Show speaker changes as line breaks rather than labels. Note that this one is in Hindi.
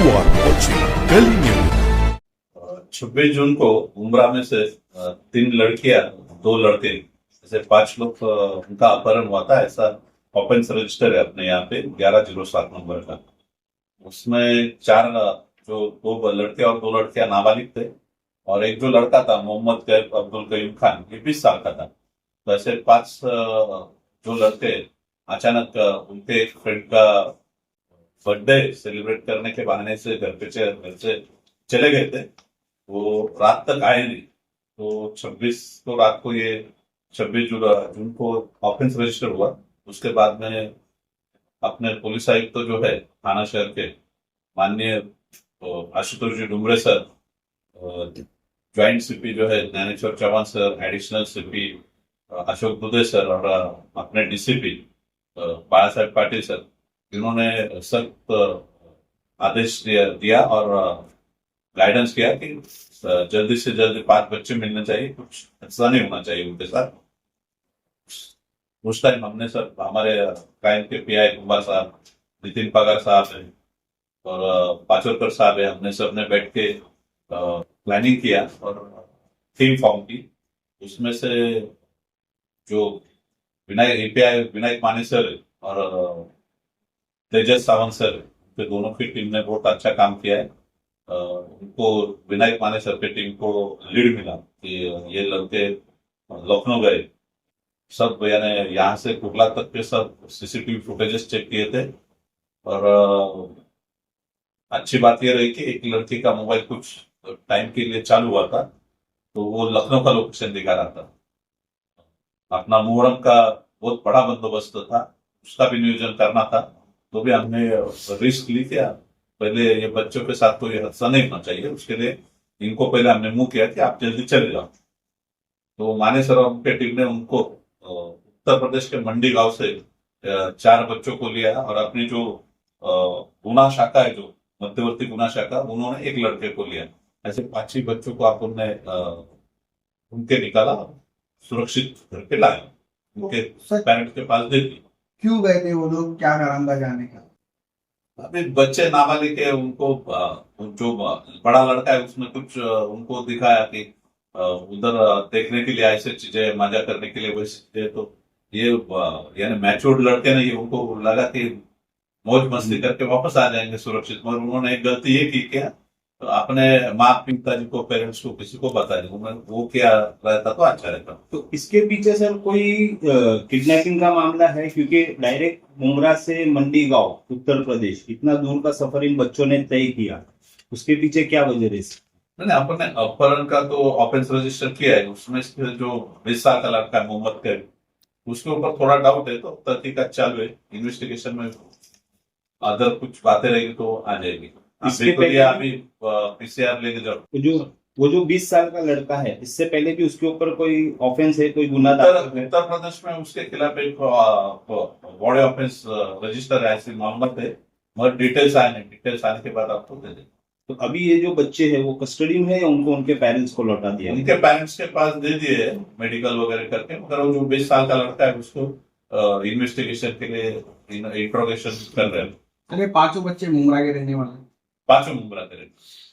are watching Delhi News.
26 जून को उमरा में से 3 लड़कियां 2 लड़के ऐसे 5 लोग उनका अपहरण हुआ था। ऐसा ऑफेंस रजिस्टर है अपने यहाँ पे 1107 नंबर का। उसमें 4 जो 2 लड़के और 2 लड़कियां नाबालिग थे और एक जो लड़का था मोहम्मद कैफ अब्दुल कयूम खान, ये 20 साल का था। तो ऐसे 5 जो लड़के अचानक उनके एक फ्रेंड का बर्थडे सेलिब्रेट करने के बहाने से घर से चले गए थे। वो रात तक आए नहीं। तो 26 को रात को ये 26 जून को ऑफेंस रजिस्टर हुआ। उसके बाद में अपने पुलिस आयुक्त तो जो है थाना शहर के माननीय Ashutosh ji Dumre sir, joint CP जो है Dnyaneshwar Chauhan sir, additional CP Ashok Dubey sir और अपने DCP Balasaheb Patil sir, इन्होंने सख्त आदेश दिया और गाइडेंस किया कि जल्दी से जल्दी 5 बच्चे मिलने चाहिए, कुछ ऐसा नहीं होना चाहिए उनके साथ। उस टाइम हमने सब हमारे क्राइम के पीआई कुमार साहब, नितिन पगार साहब है और पाचोरकर साहब है, हमने सबने बैठ के प्लानिंग किया और टीम फॉर्म की। उसमें से जो विनायक माने सर और तेजस सावंत सर, के दोनों की टीम ने बहुत अच्छा काम किया है। उनको विनायक माने सर की टीम को लीड मिला कि ये लड़के लखनऊ गए, सब यानी यहाँ से कुर्ला तक के सब सीसीटीवी फुटेजेस चेक किए थे। और अच्छी बात यह रही कि एक लड़की का मोबाइल कुछ टाइम के लिए चालू हुआ था, तो वो लखनऊ का लोकेशन दिखा रहा था। अपना मुहर्रम का बहुत बड़ा बंदोबस्त था, उसका भी नियोजन करना था, तो भी हमने रिस्क ली क्या। पहले ये बच्चों के साथ कोई हादसा नहीं होना चाहिए, उसके लिए इनको पहले हमने मुंह किया कि आप जल्दी चले जाओ। तो माने सर के टीम ने उनको उत्तर प्रदेश के मंडी गांव से 4 बच्चों को लिया और अपनी जो गुना शाखा है, जो मध्यवर्ती गुना शाखा, उन्होंने एक लड़के को लिया। ऐसे 5 ही बच्चों को आप उनने उनके निकाला, सुरक्षित करके लाया, उनके पेरेंट्स के पास दे दी।
क्यों गए थे वो लोग, क्या कारण था जाने का?
अभी बच्चे नाबालिग है, उनको जो बड़ा लड़का है उसने कुछ उनको दिखाया कि उधर देखने के लिए ऐसे चीजें, मजा करने के लिए वैसे चीजें। तो ये यानी मैच्योर्ड लड़के ने, ये उनको लगा कि मौज मस्ती करके वापस आ जाएंगे सुरक्षित, मगर उन्होंने एक गलती ये की क्या, तो अपने माँ पिताजी को, पेरेंट्स को, किसी को बता दिया। वो क्या रहता तो अच्छा रहता।
तो इसके पीछे सर कोई किडनैपिंग का मामला है? क्योंकि डायरेक्ट मुमरा से मंडी गांव उत्तर प्रदेश इतना दूर का सफर इन बच्चों ने तय किया, उसके पीछे क्या वजह रही?
नहीं, अपन ने अपहरण का तो ऑफेंस रजिस्टर किया है। उसमें से जो 20 साल का लड़का है मोहम्मद कैफ, उसके ऊपर थोड़ा डाउट है, तो तहकीकात चालू है। इन्वेस्टिगेशन में अदर कुछ बातें रहेगी तो आ जाएगी।
इसके पहले
अभी पीसीआर लेके जाओ।
वो जो 20 साल का लड़का है, इससे पहले भी उसके ऊपर कोई ऑफेंस है, कोई गुना दाखिल है?
उत्तर प्रदेश में उसके खिलाफ एक बॉडी ऑफेंस रजिस्टर है, ऐसी मामला है, मगर डिटेल्स आने के बाद आपको दे देंगे।
तो अभी ये जो बच्चे हैं वो कस्टडी में है या उनको उनके पेरेंट्स को लौटा दिया?
उनके पेरेंट्स के पास दे दिए मेडिकल वगैरह करके, मगर वो जो 20 साल का लड़का है उसको इन्वेस्टिगेशन के लिए इंट्रोगेशन कर रहे हैं।
अरे 5 बच्चे मुमरा के रहने वाले?
5 मुमरा के रहने।